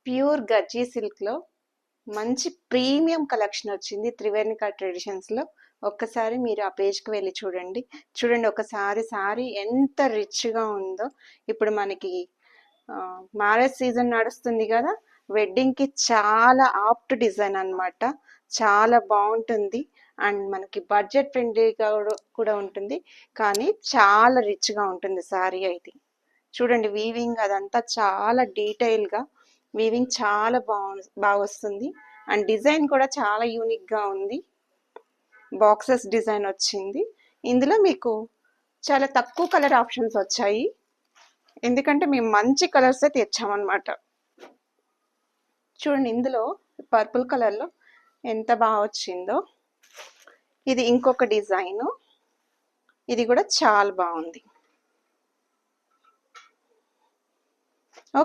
Pure గజ్జీ సిల్క్లో మంచి premium collection వచ్చింది త్రివేణిక ట్రెడిషన్స్లో. ఒక్కసారి మీరు ఆ పేజ్కి వెళ్ళి చూడండి. చూడండి ఒకసారి సారీ ఎంత రిచ్గా ఉందో. ఇప్పుడు మనకి మ్యారేజ్ సీజన్ నడుస్తుంది కదా, వెడ్డింగ్కి చాలా ఆప్ట్ డిజైన్ అన్నమాట. చాలా బాగుంటుంది అండ్ మనకి బడ్జెట్ ఫ్రెండ్లీగా కూడా ఉంటుంది, కానీ చాలా రిచ్గా ఉంటుంది సారీ అయితే. చూడండి వీవింగ్ అదంతా చాలా డీటెయిల్గా వీవింగ్ చాలా బాగా వస్తుంది అండ్ డిజైన్ కూడా చాలా యూనిక్గా ఉంది. బాక్సెస్ డిజైన్ వచ్చింది. ఇందులో మీకు చాలా తక్కువ కలర్ ఆప్షన్స్ వచ్చాయి, ఎందుకంటే మేము మంచి కలర్సే తెచ్చామన్నమాట. చూడండి ఇందులో పర్పుల్ కలర్లో ఎంత బాగా వచ్చిందో. ఇది ఇంకొక డిజైను, ఇది కూడా చాలా బాగుంది.